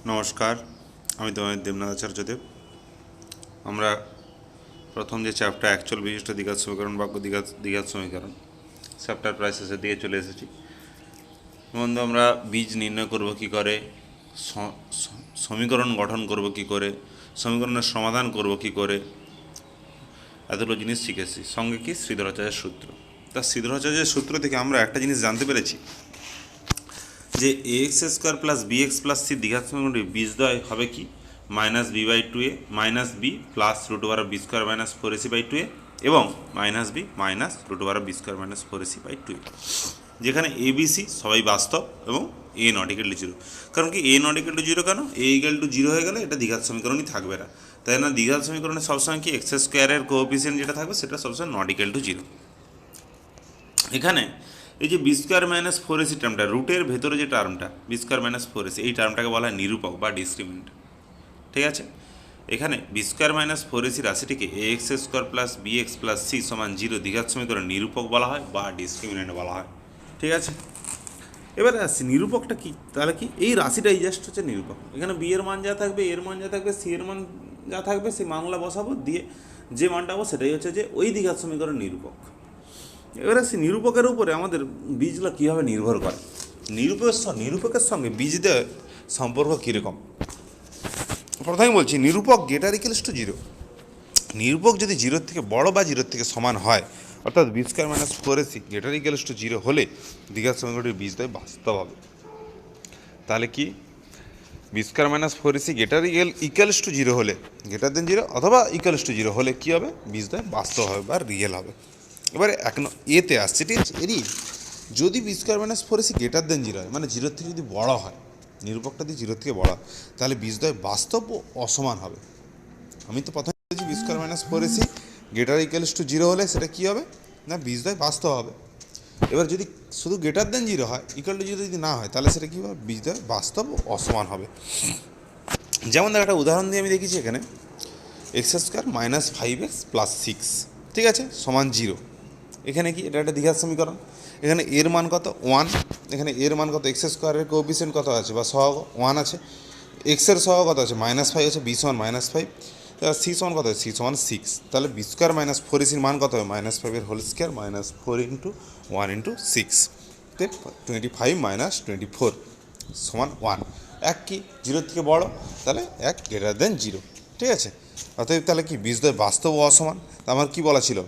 নমস্কার, আমি তোমাদের দেবনাথ আচার্যদেব। আমরা প্রথম যে চ্যাপ্টার অ্যাকচুয়াল বিশিষ্ট দ্বিঘাত সমীকরণ বাক্য দ্বিঘাত সমীকরণ চ্যাপ্টার প্রায় শেষের দিকে চলে এসেছি। বন্ধু, আমরা বীজ নির্ণয় করব কি করে, সমীকরণ গঠন করব কি করে, সমীকরণের সমাধান করব কি করে, এতগুলো জিনিস শিখেছি। সঙ্গে কি শ্রীধরাচার্যের সূত্র। তা শ্রীধরাচার্যের সূত্র থেকে আমরা একটা জিনিস জানতে পেরেছি যে ax² + bx + c দ্বিঘাত সমীকরণটির বীজদ্বয় হবে কি -b/2a -b plus √b² - 4ac/2a এবং -b √b² - 4ac/2a, যেখানে a b c সবাই বাস্তব এবং a ≠ 0। কারণ কি a ≠ 0? কেন? a = 0 হয়ে গেলে এটা দ্বিঘাত সমীকরণই থাকবে না। তাই না, দ্বিঘাত সমীকরণে সবসময় কি x² এর কোএফিসিয়েন্ট যেটা থাকবে সেটা সবসময় ≠ 0। এখানে এই যে b² - 4ac টার্মটা, রুটের ভেতরে যে টার্মটা b² - 4ac, এই টার্মটাকে বলা হয় নিরূপক বা ডিসক্রিমিনেন্ট। ঠিক আছে, এখানে b² - 4ac রাশিটিকে ax² + bx + c = 0 দ্বিঘাত সমীকরণের নিরূপক বলা হয় বা ডিসক্রিমিনেন্ট বলা হয়। ঠিক আছে, এবারে আসছি নিরূপকটা কি। তাহলে কি এই রাশিটাই জাস্ট হচ্ছে নিরূপক। এখানে বি এর মান যা থাকবে, এর মান যা থাকবে, সি এর মান যা থাকবে, সেই মানগুলো বসাবো, দিয়ে যে মানটা পাবো সেটাই হচ্ছে যে ওই দ্বিঘাত সমীকরণের নিরূপক। এবারে সে নিরূপকের উপরে আমাদের বীজগুলো কীভাবে নির্ভর করে, নিরূপকের সঙ্গে বীজদের সম্পর্ক কীরকম। প্রথমে বলছি নিরূপক > 0। নিরূপক যদি 0-র থেকে বড় বা 0-র থেকে সমান হয়, অর্থাৎ b² - 4ac > 0 হলে দ্বিঘাত সমীকরণটির বীজদ্বয় বাস্তব হবে। তাহলে কি b² - 4ac > 0 হলে, > 0 অথবা = 0 হলে কী হবে? বীজদ্বয় বাস্তব হবে বা রিয়েল হবে। এবারে এতে আসছে, ঠিক আছে। এরই যদি b² - 4ac > 0 হয়, মানে 0-র থেকে যদি বড় হয়, নিরূপকটা যদি 0-র থেকে বড় হয়, তাহলে বীজদ্বয় বাস্তব ও অসমান হবে। আমি তো প্রথমে বলেছি b² - 4ac > 0 হলে সেটা কী হবে না, বীজদ্বয় বাস্তব হবে। এবার যদি শুধু > 0 হয়, = 0 যদি না হয়, তাহলে সেটা কী হবে? বীজদ্বয় বাস্তব ও অসমান হবে। যেমন দেখ, একটা উদাহরণ দিয়ে আমি দেখেছি এখানে x² - 5x + 6, ঠিক আছে, সমান 0। এখানে কি এটা একটা দ্বিঘাত সমীকরণ। এখানে এর মান কত? 1। এখানে এর মান কত? x² এর কোএফিসিয়েন্ট কত আছে বা সহগ 1 আছে, x এর সহগ কত আছে? -5 আছে, b = -5, c সমান কত? c সমান 6। তাহলে b² - 4ac মান কত হবে? -5 এর হোল স্কোয়ার -4 × 1 × 6, 25 - 24 সমান 1। এক কি 0-র থেকে বড়, তাহলে 1 > 0। ঠিক আছে, অতএব তাহলে কি বীজদ্বয় বাস্তব ও অসমান। আমার কি বলা ছিল?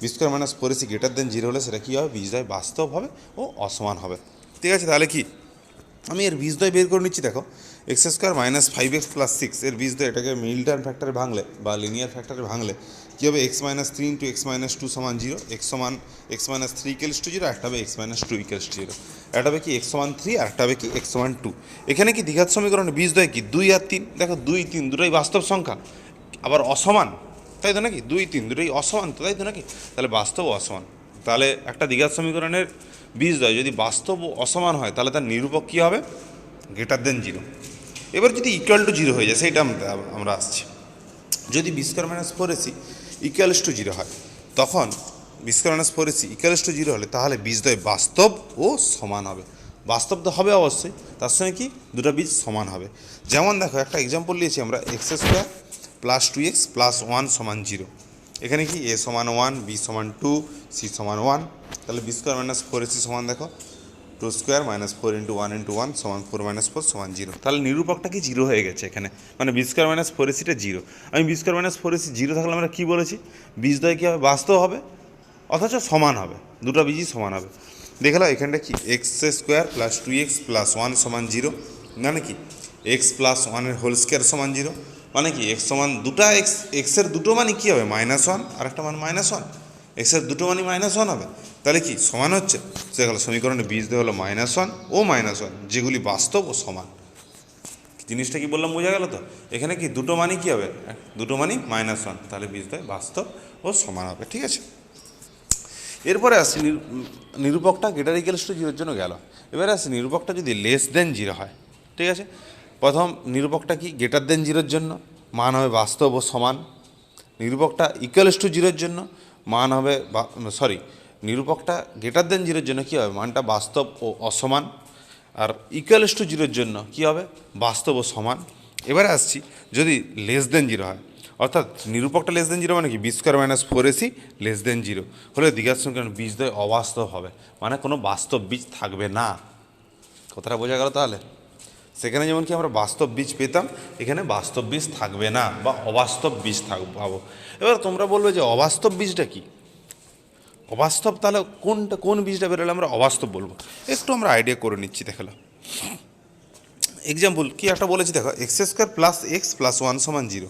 b² - 4ac > 0 হলে সেটা কী হবে? বীজদ্বয় বাস্তব হবে ও অসমান হবে। ঠিক আছে, তাহলে কি আমি এর বীজদ্বয় বের করে নিচ্ছি। দেখো, x² - 5x + 6 এর বীজদ্বয়, এটাকে মিডল টার্ম ফ্যাক্টরে ভাঙলে বা লিনিয়ার ফ্যাক্টরে ভাঙলে কী হবে? x - 3 × x - 2 = 0, x - 3 = 0, একটা হবে x - 2 = 0, একটা হবে কি x = 3, আর একটা হবে কি x = 2। এখানে কি দ্বিঘাত সমীকরণের বীজদ্বয় কি 2 আর 3। দেখো 2, 3 দুটোই বাস্তব সংখ্যা, আবার অসমান, তাই তো নাকি? 2, 3 দুটোই অসমান তো, তাই তো নাকি? তাহলে বাস্তব ও অসমান। তাহলে একটা দ্বিঘাত সমীকরণের বীজদ্বয় যদি বাস্তব ও অসমান হয়, তাহলে তার নিরূপক কী হবে? > 0। এবার যদি = 0 হয়ে যায়, সেইটা আমরা আসছি। যদি b² - 4ac = 0 হয়, তখন b² - 4ac = 0 হলে তাহলে বীজদ্বয় বাস্তব ও সমান হবে। বাস্তব তো হবে অবশ্যই, তার সঙ্গে কি দুটো বীজ সমান হবে। যেমন দেখো, একটা এক্সাম্পল নিয়েছি আমরা, x² + 2x + 1 = 0। এখানে কি a = 1, b = 2, c = 1। তাহলে b² - 4ac সমান দেখো 2² - 4 × 1 × 1 = 4 - 4 = 0। তাহলে নিরূপকটা কি 0 হয়ে গেছে এখানে, মানে b² - 4ac 0। আমি b² - 4ac 0 থাকলে আমরা কী বলেছি? বীজদ্বয় কী হবে? বাস্তব হবে, অথচ সমান হবে, দুটো বীজই সমান হবে। দেখে নাও এখানটা কি x² + 2x + 1 = 0, মানে কি x + 1 এর হোল স্কোয়ার সমান 0, মানে কি x সমান দুটো x এর দুটো মানই কী হবে? -1, আর একটা মান -1, x এর দুটো মানই -1 হবে। তাহলে কি সমান হচ্ছে? সেগুলো সমীকরণের বীজদ্বয় হলো -1 ও -1, যেগুলি বাস্তব ও সমান। জিনিসটা কি বললাম, বোঝা গেল তো? এখানে কি দুটো মানই কী হবে? দুটো মানই -1, তাহলে বীজদ্বয় বাস্তব ও সমান হবে। ঠিক আছে, এরপরে আসছি নিরূপকটা > 0-র জন্য গেল। এবারে আসছি নিরূপকটা যদি <0 হয়। ঠিক আছে, প্রথম নিরূপকটা কি 0-র জন্য মান হবে বাস্তব ও সমান। নিরূপকটা = 0-র জন্য মান হবে, নিরূপকটা <0-র জন্য কী হবে? মানটা বাস্তব ও অসমান। আর ইকুয়ালস টু জিরোর জন্য কী হবে, বাস্তব ও সমান। এবারে আসছি, যদি লেস দেন জিরো হয়, অর্থাৎ নিরূপকটা লেস দেন জিরো মানে কি, B square minus four AC less then zero হলে দ্বিঘাত সমীকরণ বীজদ্বয় অবাস্তব হবে, মানে কোনো বাস্তব বীজ থাকবে না। কথাটা বোঝা গেল তাহলে? সেখানে যেমন কি আমরা বাস্তব বীজ পেতাম, এখানে বাস্তব বীজ থাকবে না বা অবাস্তব বীজ পাবো। এবার তোমরা বলবে যে অবাস্তব বীজটা কি, অবাস্তব তাহলে কোন বীজটা বেরোলে আমরা অবাস্তব বলবো, একটু আমরা আইডিয়া করে নিচ্ছি। দেখালো এক্সাম্পল কি একটা বলেছি, দেখো x square plus x plus one সমান জিরো।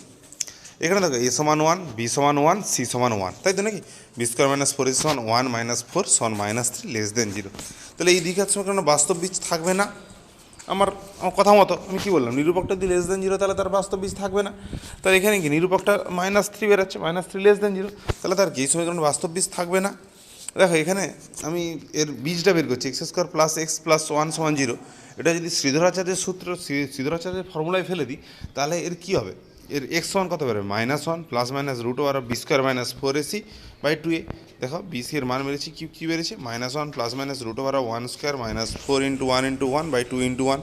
এখানে দেখো এ সমান ওয়ান, বি সমান ওয়ান, সি সমান ওয়ান, তাই তো নাকি? বি স্কোয়ার মাইনাস ফোর সমান ওয়ান মাইনাস ফোর সমান minus three less then zero. তাহলে এই দ্বিঘাত সমীকরণে বাস্তব বীজ থাকবে না। আমার কথা মতো আমি কী বললাম, নিরূপকটা যদি লেস দেন জিরো তাহলে তার বাস্তব বীজ থাকবে না। তাহলে এখানে কি নিরূপকটা মাইনাস থ্রি বেরোচ্ছে, minus three less then zero, তাহলে তার কি সমীকরণে বাস্তব বীজ থাকবে না। দেখো এখানে আমি এর বীজটা বের করছি, x square plus x plus one সমান জিরো। এটা যদি শ্রীধরাচার্যের সূত্র, শ্রীধরাচার্যের ফর্মুলায় ফেলে দিই, তাহলে এর কী হবে, এর এক্স ওয়ান কত বেরোবে, minus one plus minus root over b square minus four a c by two a. দেখো বি সি এর মান বেড়েছে, কী বেড়েছে, minus one plus minus root over one square minus four into one by two into one,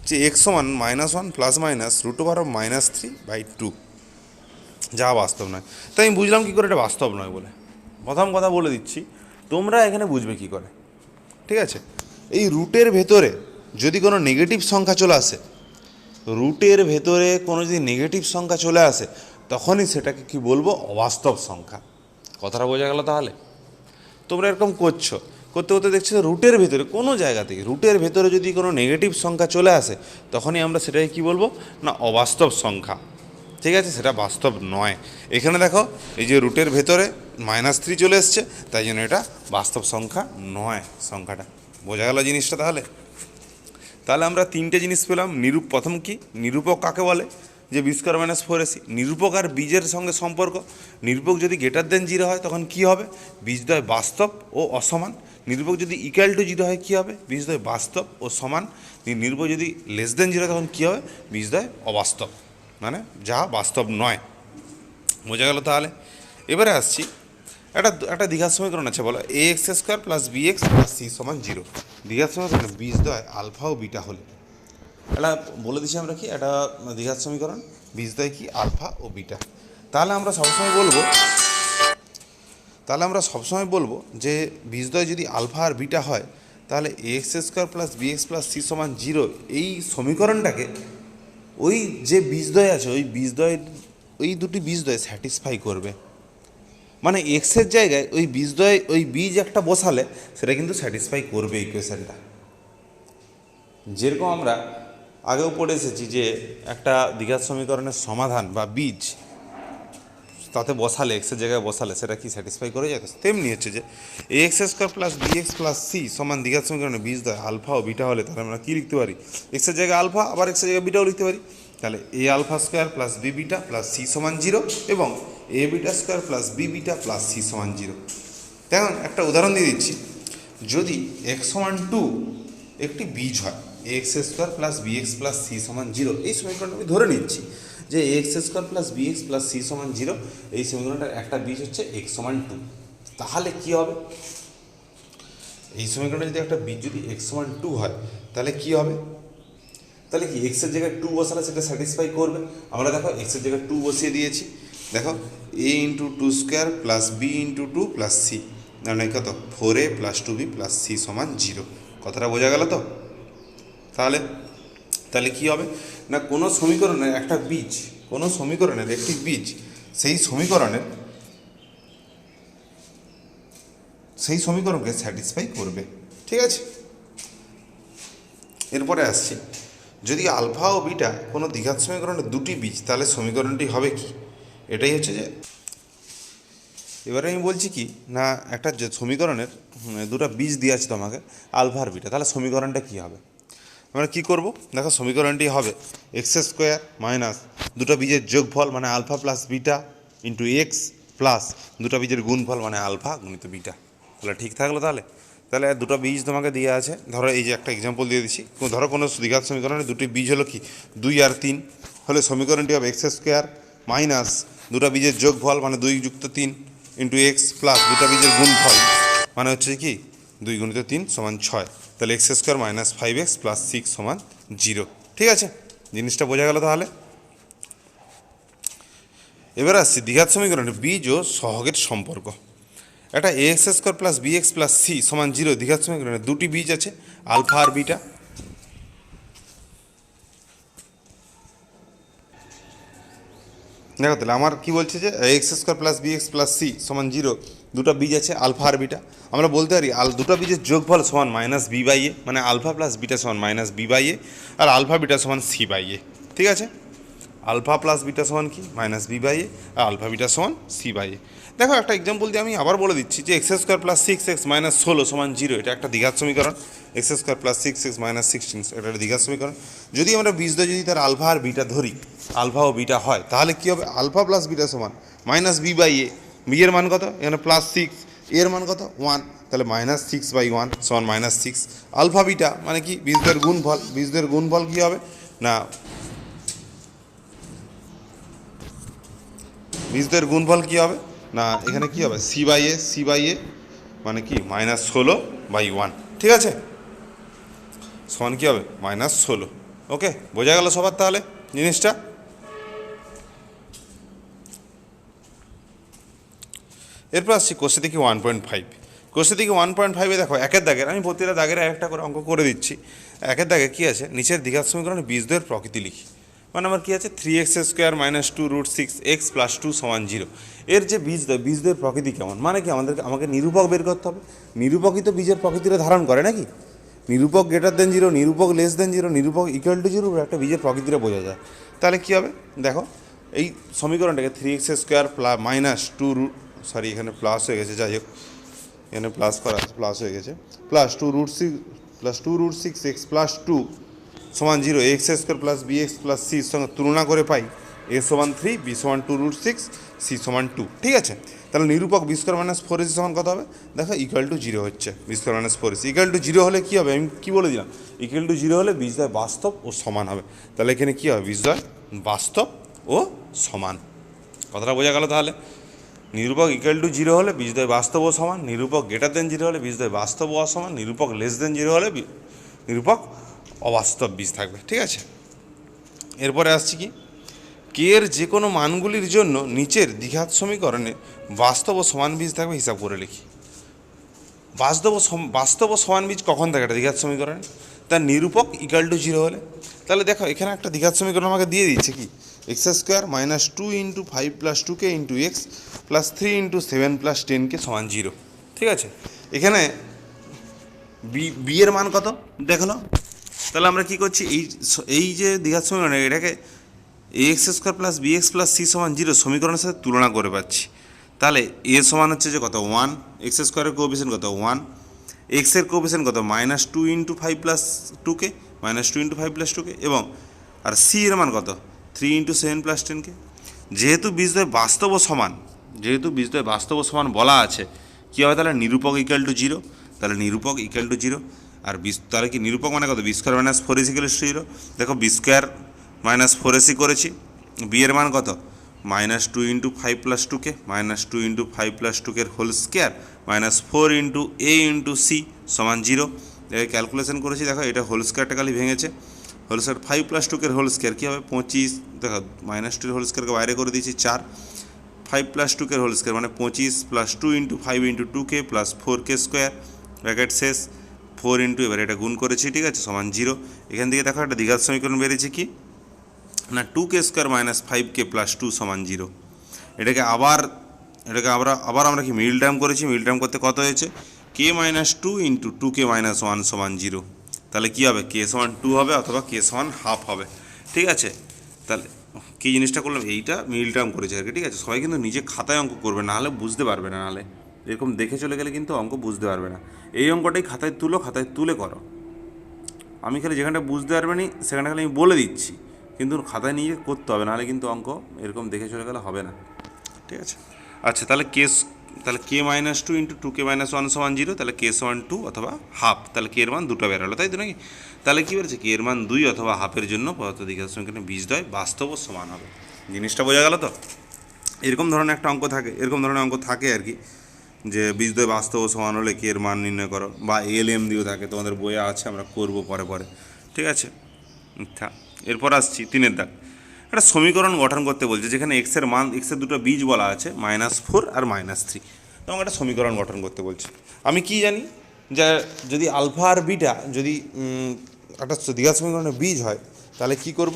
যে x সমান minus one plus minus root over minus three by two, যা বাস্তব নয়। তাই আমি বুঝলাম কী করে এটা বাস্তব নয় বলে। প্রথম কথা বলে দিচ্ছি, তোমরা এখানে বুঝবে কী করে, ঠিক আছে? এই রুটের ভেতরে যদি কোনো নেগেটিভ সংখ্যা চলে আসে, রুটের ভেতরে কোনো যদি নেগেটিভ সংখ্যা চলে আসে, তখনই সেটাকে কি বলবো, অবাস্তব সংখ্যা। কথাটা বোঝা গেল তাহলে? তোমরা এরকম করতে করতে দেখছো রুটের ভেতরে কোনো জায়গা থেকে, রুটের ভেতরে যদি কোনো নেগেটিভ সংখ্যা চলে আসে, তখনই আমরা সেটাকে কী বলবো না, অবাস্তব সংখ্যা। ঠিক আছে, সেটা বাস্তব নয়। এখানে দেখো এই যে রুটের ভেতরে মাইনাস থ্রি চলে এসছে, তাই জন্য এটা বাস্তব সংখ্যা নয় সংখ্যাটা। বোঝা গেল জিনিসটা তাহলে? তাহলে আমরা তিনটে জিনিস পেলাম। প্রথম কি, নিরূপক কাকে বলে, যে b square minus four a c. নিরূপক আর বীজের সঙ্গে সম্পর্ক, নিরূপক যদি গ্রেটার দেন জিরো হয় তখন কি হবে, বীজদ্বয় বাস্তব ও অসমান। নিরূপক যদি ইকুয়াল টু জিরো হয় কী হবে, বীজদ্বয় বাস্তব ও সমান। নিরূপক যদি লেস দেন জিরো তখন কী হবে, বীজদ্বয় অবাস্তব, মানে যা বাস্তব নয়। বোঝা গেল তাহলে? এবারে আসছি, একটা দ্বিঘাত সমীকরণ আছে, বলো a x square plus B x plus C সমান জিরো। দ্বিঘাত সমীকরণ বীজদ্বয় আলফা ও বিটা হলে, এটা বলে দিচ্ছি আমরা কি, একটা দ্বিঘাত সমীকরণ বীজদ্বয় কি, আলফা ও বিটা। তাহলে আমরা সবসময় বলবো যে বীজদ্বয় যদি আলফা আর বিটা হয়, তাহলে a x square plus B x plus C সমান জিরো, এই সমীকরণটাকে ওই যে বীজদ্বয় আছে ওই দুটি বীজদ্বয় স্যাটিসফাই করবে। মানে এক্সের জায়গায় ওই বীজ একটা বসালে সেটা কিন্তু স্যাটিসফাই করবে ইকুয়েশনটা। যেরকম আমরা আগেও পড়ে এসেছি যে একটা দ্বিঘাত সমীকরণের সমাধান বা বীজ তাতে বসালে, এক্সের জায়গায় বসালে সেটা কি স্যাটিসফাই করে যায়। তেমনি হচ্ছে যে a x square plus B x plus C সমান দ্বিঘাত সমীকরণে বীজদ্বয় আলফা ও বিটা হলে, তাহলে আমরা কী লিখতে পারি, এক্সের জায়গায় আলফা আবার এক্সের জায়গায় বিটাও লিখতে পারি। তাহলে a alpha square plus b beta plus C সমান জিরো এবং a beta square plus b beta plus C সমান জিরো। দেখুন একটা উদাহরণ দিয়ে দিচ্ছি, যদি এক্স সমান টু একটি বীজ হয়, a x square plus B x plus C সমান জিরো, এই সমীকরণটা আমি ধরে নিচ্ছি যে a x square plus B x plus C সমান জিরো, এই সমীকরণটার একটা বীজ হচ্ছে এক্স সমান টু। তাহলে কী হবে, এই সমীকরণে যদি একটা বীজ যদি এক্স সমান টু হয়, তাহলে কী হবে, তাহলে কি এক্সের জায়গায় টু বসালে সেটা স্যাটিসফাই করবে। আমরা দেখো এক্সের জায়গায় টু বসিয়ে দিয়েছি, দেখো a into two square plus b into two plus c, মানে কত, four a plus two b plus C সমান জিরো। কথাটা বোঝা গেল তো? তাহলে কী হবে না, কোনো সমীকরণের একটা বীজ, কোনো সমীকরণের একটি বীজ সেই সমীকরণকে স্যাটিসফাই করবে। ঠিক আছে, এরপরে আসছি, যদি আলফা ও বিটা কোনো দ্বিঘাত সমীকরণের দুটি বীজ, তাহলে সমীকরণটি হবে কি, এটাই হচ্ছে যে, এবারে আমি বলছি কি না, একটা যে সমীকরণের দুটো বীজ দিয়ে আছে তোমাকে আলফা আর বিটা, তাহলে সমীকরণটা কী হবে, আমরা কী করবো, দেখো সমীকরণটি হবে এক্স স্কোয়ার মাইনাস দুটো বীজের যোগফল মানে alpha plus beta into x plus দুটো বীজের গুণফল মানে আলফা গুণিত বিটা। তাহলে ঠিক থাকলো? তাহলে দুটো বীজ তোমাকে দিয়ে আছে, ধরো এই যে একটা এক্সাম্পল দিয়ে দিচ্ছি, ধরো কোনো দ্বিঘাত সমীকরণে দুটি বীজ হলো কি 2 আর 3, হলে সমীকরণটি হবে এক্স স্কোয়ার মাইনাস দুটো বীজের যোগফল মানে 2 যুক্ত 3 ইন্টু এক্স প্লাস দুটো বীজের গুণফল মানে হচ্ছে কি 2 গুণিত 3 সমান 6। তাহলে x square minus 5x plus 6 সমান 0। ঠিক আছে, জিনিসটা বোঝা গেল তাহলে। এবার আসছি দ্বিঘাত সমীকরণে বীজ ও সহগের সম্পর্ক। একটা ax square plus bx plus c সমান 0 দ্বিঘাত সমীকরণে দুটি বীজ আছে, আলফা আর বিটা। দেখো তাহলে আমার কি বলছে যে X square plus B x plus C সমান 0 দুটো বীজ আছে, আলফা আর বিটা। আমরা বলতে পারি দুটো বীজের যোগফল সমান মাইনাস বি বাই এ, মানে আলফা প্লাস বিটা সমান মাইনাস বি বাই এ, আর আলফা বিটা সমান সি বাই এ। ঠিক আছে, আলফা প্লাস বিটা সমান কি মাইনাস বি বাই এ, আর আলফা বিটা সমান সি বাই এ। দেখো একটা এক্সাম্পল দিয়ে আমি আবার বলে দিচ্ছি যে X square plus 6x minus 16 সমান 0, এটা একটা দ্বিঘাত সমীকরণ। X square plus 6x minus 16 এটা একটা দ্বিঘাত সমীকরণ। যদি আমরা বীজদ্বয় যদি তার আলফা আর বিটা ধরি, আলফা ও বিটা হয়, তাহলে কী হবে? আলফা প্লাস বিটা সমান minus B by A. B এর মান কত? এখানে প্লাস 6, এর মান কত 1, তাহলে মাইনাস 6/1 সমান মাইনাস 6। আলফা বিটা মানে কি বীজদ্বয়ের গুণফল, বীজদ্বয়ের গুণফল কী হবে না বীজদ্বয়ের গুণফল কী হবে না এখানে কী হবে c by a, c by এ মানে কি মাইনাস 16/1। ঠিক আছে, সমান কী হবে মাইনাস 16। ওকে, বোঝা গেল সবার তাহলে জিনিসটা। এরপর আসছি কোষে থেকে 1.5। কোষে থেকে 1.5-এ দেখো একের দাগের, আমি প্রতিটা দাগের একটা করে অঙ্ক করে দিচ্ছি। একের দাগে কী আছে, নিচের দ্বিঘাত সমীকরণে বীজদ্বয়ের প্রকৃতি লিখি। মানে আমার কী আছে 3x square minus 2√6x plus 2 সমান 0। এর যে বীজদ্বয়ের প্রকৃতি কেমন, মানে কি আমাকে নিরূপক বের করতে হবে। নিরূপকই তো বীজের প্রকৃতিটা ধারণ করে নাকি? নিরূপক গ্রেটার দেন 0, নিরূপক লেস দেন 0, নিরূপক ইকুয়াল টু 0, একটা বীজের প্রকৃতিটা বোঝা যায়। তাহলে কী হবে দেখো, এই সমীকরণটাকে 3x স্কোয়ার মাইনাস 2 সরি এখানে প্লাস হয়ে গেছে, যাই হোক এখানে প্লাস হয়ে গেছে, প্লাস 2√6x প্লাস 2 সমান 0 x square plus B x plus সির সঙ্গে তুলনা করে পাই এ সমান 3, বি সমান 2√6, সি সমান 2। ঠিক আছে, তাহলে নিরূপক বি স্কোয়ার মাইনাস 4ac সমান কত হবে? দেখো ইকুয়াল টু 0 হচ্ছে, B square minus 4ac equal to 0 হলে কী হবে, আমি কী বলে দিলাম, ইকুয়াল টু 0 হলে বীজদ্বয় বাস্তব ও সমান হবে। তাহলে এখানে কী হবে, বীজদ্বয় বাস্তব ও সমান। কথাটা বোঝা গেল তাহলে। নিরূপক ইকুয়াল টু 0 হলে বীজদ্বয় বাস্তব ও সমান, নিরূপক গ্রেটার দেন 0 হলে বীজদ্বয় বাস্তব ও অসমান, নিরূপক লেস দেন 0 হলে নিরূপক অবাস্তব বীজ থাকবে। ঠিক আছে, এরপরে আসছি কি, কে এর যে কোনো মানগুলির জন্য নিচের দ্বিঘাত সমীকরণে বাস্তব ও সমান বীজ থাকবে, হিসাব করে লিখি। বাস্তব ও সমান বীজ কখন থাকে একটা দ্বিঘাত সমীকরণে? তার নিরূপক ইকুয়াল টু 0 হলে। তাহলে দেখো এখানে একটা দ্বিঘাত সমীকরণ আমাকে দিয়ে দিচ্ছে কি, x square minus 2 × 5 + 2k × x plus 3 × 7 + 10k সমান 0। ঠিক আছে, এখানে বি এর মান কত দেখলো। তাহলে আমরা কী করছি, এই যে দ্বিঘাত সমীকরণ এটাকে X square plus B x plus C সমান 0 সমীকরণের সাথে তুলনা করে পাচ্ছি। তাহলে এ সমান হচ্ছে যে কত 1, এক্স স্কোয়ারের কোএফিসিয়েন্ট কত 1, এক্সের কোএফিসিয়েন্ট কত মাইনাস 2 × 5 + 2k, মাইনাস 2 × 5 + 2k, এবং আর সি এর মান কত 3 × 7 + 10k। যেহেতু বীজদ্বয় বাস্তব ও সমান বলা আছে, কী হবে তাহলে নিরূপক ইকুয়াল টু 0। তাহলে নিরূপক ইকুয়াল টু 0, আর তাহলে কি নিরূপক মানে কত, বি স্কোয়ার মাইনাস 4ac = 0। দেখো বি স্কোয়ার মাইনাস 4ac করেছি, বি এর মান কত minus 2 × 5 + 2k, minus 2 × 5 + 2k whole square minus 4 × a × c সমান 0। এটাকে ক্যালকুলেশন করেছি, দেখো এটা হোল স্কোয়ারটা খালি ভেঙেছে, whole square 5 + 2k whole square কী হবে 25, দেখো মাইনাস 2 হোল স্কোয়ারকে বাইরে করে দিয়েছি 4, 5 + 2k হোল স্কোয়ার মানে 25 plus 2 × 5 × 2k plus 4k square bracket শেষ 4 × এবার এটা গুণ করেছি, ঠিক আছে, সমান 0। এখান থেকে দেখো একটা দ্বিঘাত সমীকরণ বেরিয়েছে কি না 2k square minus 5k plus 2 সমান 0। এটাকে আবার আমরা কি মিডল টার্ম করেছি, মিডল টার্ম করতে কত হয়েছে k - 2 × 2k - 1 সমান 0। তাহলে কী হবে, k সমান 2 হবে অথবা k সমান হাফ হবে। ঠিক আছে, তাহলে কী জিনিসটা করলাম, এইটা মিডল টার্ম করেছে আর কি। ঠিক আছে, সবাই কিন্তু নিজে খাতায় অঙ্ক করবে, নাহলে বুঝতে পারবে না, নাহলে এরকম দেখে চলে গেলে কিন্তু অঙ্ক বুঝতে পারবে না। এই অঙ্কটাই খাতায় তুলে করো। আমি খালি যেখানটা বুঝতে পারবে না সেখানটা খালি আমি বলে দিচ্ছি, কিন্তু খাতায় নিয়ে করতে হবে, নাহলে কিন্তু অঙ্ক এরকম দেখে চলে গেলে হবে না। ঠিক আছে, আচ্ছা তাহলে k - 2 × 2k - 1 সমান 0, তাহলে k সমান 2 অথবা হাফ, তাহলে k এর মান দুটো বেরোলো, তাই তো নাকি? তাহলে কী বেরোচ্ছে, k এর মান 2 অথবা হাফের জন্য পদার্থ দ্বিঘাত সমীকরণে বীজদ্বয় বাস্তব ও সমান হবে। জিনিসটা বোঝা গেল তো? এরকম ধরনের একটা অঙ্ক থাকে, আর কি, যে বীজদ্বয় বাস্তব ও সমান হলে কি এর মান নির্ণয় করো, বা এলএম দিয়েও থাকে, তোমাদের বইয়ে আছে, আমরা করব পরে পরে, ঠিক আছে। আচ্ছা, এরপর আসছি 3 দাগ। একটা সমীকরণ গঠন করতে বলছে যেখানে এক্সের মান, এক্সের দুটো বীজ বলা আছে -4 আর -3, এবং একটা সমীকরণ গঠন করতে বলছে। আমি কি জানি যে যদি আলফা আর বিটা যদি একটা দ্বিঘাত সমীকরণের বীজ হয় তাহলে কি করব,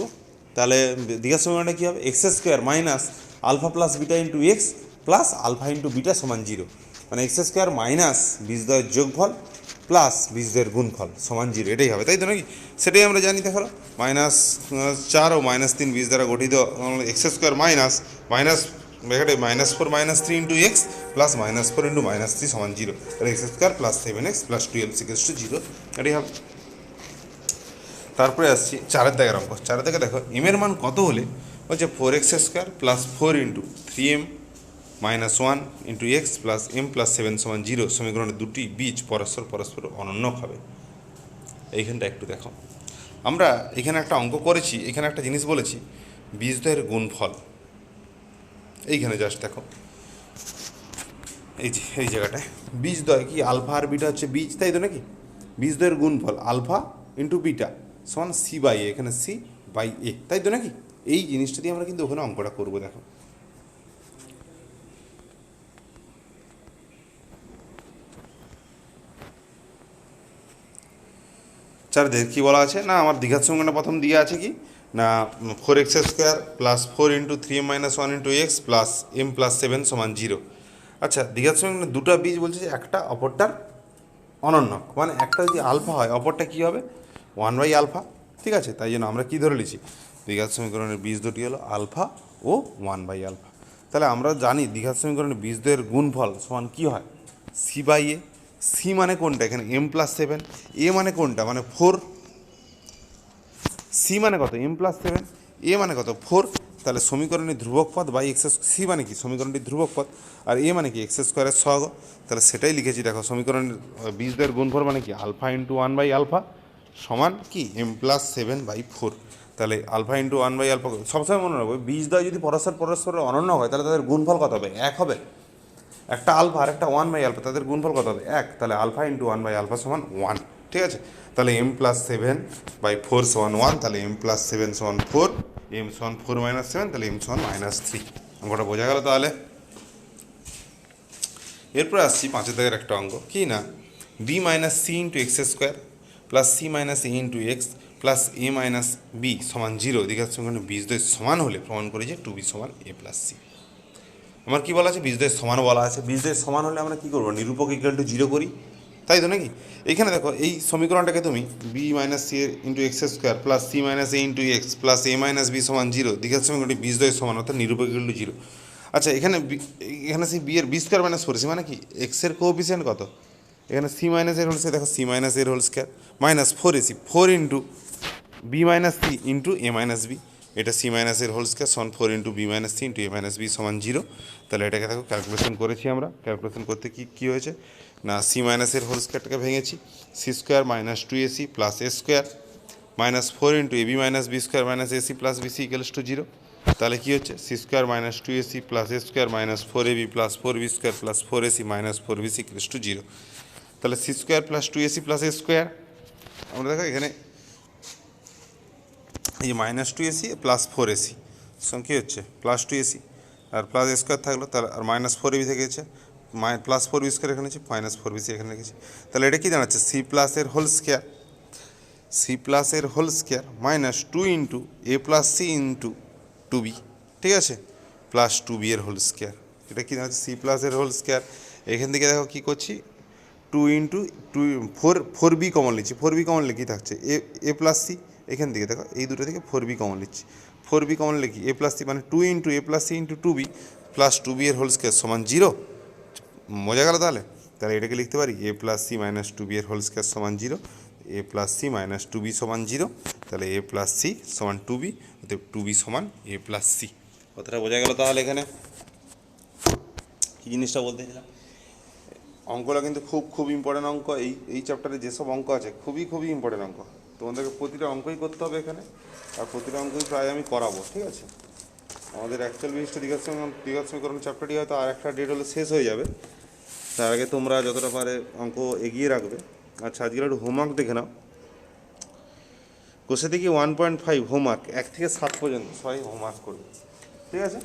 তাহলে দ্বিঘাত সমীকরণটা কী হবে, X square minus alpha plus beta into x plus alpha into beta সমান 0, মানে এক্স স্কোয়ার মাইনাস বীজদ্বয়ের যোগফল প্লাস বীজদ্বয়ের গুণফল সমান 0, এটাই হবে, তাই তো নাকি? সেটাই আমরা জানি। দেখো -4 ও -3 বীজ দ্বারা গঠিত এক্স স্কোয়ার মাইনাস মাইনাস ব্র্যাকেটে -4 -3 ইন্টু এক্স প্লাস -4 ইন্টু -3 সমান 0, তাহলে x square plus 7x plus 12 0, এটাই হবে। তারপরে আসছি 4 দাগের অঙ্ক। 4 দাগে দেখো এম এর মান কত হলে বলছে 4x square plus 4 into 3m -1 into x plus m plus 7 সমান 0 সমীকরণের দুটি বীজ পরস্পর অনন্যক হবে। এইখানটা একটু দেখো, আমরা এখানে একটা অঙ্ক করেছি, এখানে একটা জিনিস বলেছি বীজদ্বয়ের গুণফল। এইখানে জাস্ট দেখো, এই যে এই জায়গাটায় বীজদ্বয় কি আলফা আর বিটা হচ্ছে বীজ, তাই তো নাকি? বীজদ্বয়ের গুণফল আলফা ইন্টু বিটা সমান সি বাই এ, এখানে সি বাই এ, তাই তো নাকি? এই জিনিসটা দিয়ে আমরা কিন্তু ওখানে অঙ্কটা করবো। দেখো চারদের কী বলা আছে না, আমার দ্বিঘাত সমীকরণটা প্রথম দিয়ে আছে কি না, 4x square plus 4 into 3m -1 into x plus m plus 7 সমান 0। আচ্ছা, দ্বিঘাত সমীকরণে দুটো বীজ বলছে যে একটা অপরটার অনন্যক, মানে একটা যদি আলফা হয় অপরটা কী হবে 1/α, ঠিক আছে? তাই জন্য আমরা কী ধরে নিয়েছি, দ্বিঘাত সমীকরণের বীজ দুটি হলো আলফা ও 1/α। তাহলে আমরা জানি দ্বিঘাত সমীকরণের বীজদ্বয়ের গুণফল সমান কী হয়, সি বাই এ। সি মানে কোনটা, এখানে m প্লাস 7, এ মানে কোনটা মানে 4, সি মানে কত m প্লাস 7, এ মানে কত 4, তাহলে সমীকরণের ধ্রুবক পদ বাই এক্স, সি মানে কি সমীকরণটির ধ্রুবক পদ, আর এ মানে কি এক্স স্কোয়ারের সহগ, তাহলে সেটাই লিখেছি। দেখো সমীকরণের বীজদ্বয়ের গুণফল মানে কি আলফা ইন্টু 1/α সমান কি m প্লাস 7/4, তাহলে আলফা ইন্টু 1/α। সবসময় মনে রাখবে বীজদ্বয় যদি পরস্পর অনন্য হয় তাহলে তাদের গুণফল কত হবে, 1 হবে। একটা আলফা আর একটা 1/α, তাদের গুণফল কত হবে 1, তাহলে আলফা ইন্টু 1/α সমান 1, ঠিক আছে? তাহলে m প্লাস 7/4 সমান 1, তাহলে m প্লাস 7 সমান 4, m সমান 4 মাইনাস 7, তাহলে m সমান -3। অঙ্কটা বোঝা গেল তাহলে। এরপরে আসছি 5 দাগের একটা অঙ্ক, কি না b minus c into x square plus c minus a into x plus a minus b সমান 0 দ্বিঘাত সমীকরণের বীজদ্বয় সমান হলে প্রমাণ করি যে 2b সমান a প্লাস সি। আমার কী বলা আছে, বীজদ্বয় সমান বলা আছে। বীজদ্বয় সমান হলে আমরা কী করবো, নিরূপক ইকুয়াল টু 0 করি, তাই তো নাকি? এইখানে দেখো এই সমীকরণটাকে তুমি b minus c into x square plus c minus a into x plus a minus b সমান 0 দ্বিঘাত সমীকরণটি বীজদ্বয় সমান, অর্থাৎ নিরূপক ইকুয়াল টু 0। আচ্ছা, এখানে সেই বি এর বি স্কোয়ার মাইনাস 4 সি মানে কি এক্সের কোএফিসিয়েন্ট কত, এখানে সি মাইনাস এর হোল স্কোয়ার, দেখো সি মাইনাস এর whole square minus 4ac 4 into b minus c into a minus b, এটা সি মাইনাসের হোল স্কোয়ার সমান 4 into b minus c into a minus b সমান 0। তাহলে এটাকে দেখো ক্যালকুলেশন করেছি আমরা, ক্যালকুলেশন করতে কী হয়েছে না, সি মাইনাসের হোল স্কোয়ারটাকে ভেঙেছি, c square minus 2ac plus a square minus 4 into a b minus b square minus a c plus b c equals to 0। তাহলে কী হচ্ছে, c square minus 2ac plus a square minus 4ab plus 4b square plus 4ac minus 4bc equals to 0। তাহলে c square plus 2ac plus a square, আমরা দেখো এখানে এই -2ac plus 4ac সঙ্গে কী হচ্ছে +2ac R plus a square থাকলো, তাহলে আর -4ab থেকে গেছে প্লাস 4b স্কোয়ার এখানে আছে, -4bc এখানে রেখেছি। তাহলে এটা কী দাঁড়াচ্ছে, সি প্লাসের হোল স্কোয়ার, সি প্লাসের whole square -2 into a plus c into 2b, ঠিক আছে, প্লাস 2b এর হোল স্কোয়ার। এটা কী দাঁড়াচ্ছে, সি প্লাসের হোল স্কোয়ার। এখান থেকে দেখো কী করছি, 2 ইন্টু 4b কমন নিচ্ছি, 4b কমন নিলে কী থাকছে এ প্লাস সি, এখান থেকে দেখো এই দুটো থেকে 4b কমন নিচ্ছি, 4b কমন নিলে কি এ প্লাস সি, মানে 2 into a plus c into 2b plus 2b এর হোল স্কোয়ার সমান 0। মজা গেল তাহলে। তাহলে এটাকে লিখতে পারি এ প্লাস সি মাইনাস 2b এর হোল স্কোয়ার সমান 0, এ প্লাস সি মাইনাস 2b সমান 0, তাহলে এ প্লাস সি সমান 2b, অর্থাৎ 2b সমান এ প্লাস সি। কথাটা বোঝা গেল তাহলে। এখানে কী জিনিসটা বলতে চাইলাম, অঙ্কটা কিন্তু খুব ইম্পর্টেন্ট অঙ্ক। এই চ্যাপ্টারে যেসব অঙ্ক আছে খুবই ইম্পর্টেন্ট অঙ্ক, তোমাদেরকে প্রতিটা অঙ্কই করতে হবে এখানে, আর প্রতিটা অঙ্কই প্রায় আমি করাবো, ঠিক আছে? আমাদের অ্যাকচুয়াল বিশিষ্ট দ্বিঘাত সমীকরণ চ্যাপ্টারটি হয়তো আর একটা ডেট হলে শেষ হয়ে যাবে, তার আগে তোমরা যতটা পারে অঙ্ক এগিয়ে রাখবে। আচ্ছা, আজকের একটু হোমওয়ার্ক দেখে নাও। কোষে দেখি 1.5 হোমওয়ার্ক, 1 থেকে 7 পর্যন্ত সবাই হোমওয়ার্ক করবে, ঠিক আছে?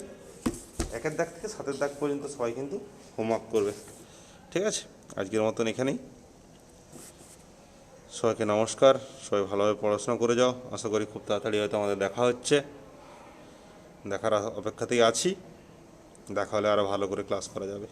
1-এর দাগ থেকে 7-এর দাগ পর্যন্ত সবাই কিন্তু হোমওয়ার্ক করবে, ঠিক আছে? আজকের মতন এখানেই। সবাইকে নমস্কার। সবাই ভালোভাবে পড়াশোনা করে যাও। আশা করি খুব তাড়াতাড়ি হয়তো আমাদের দেখা হচ্ছে, দেখার অপেক্ষাতেই আছি। দেখা হলে আরও ভালো করে ক্লাস করা যাবে।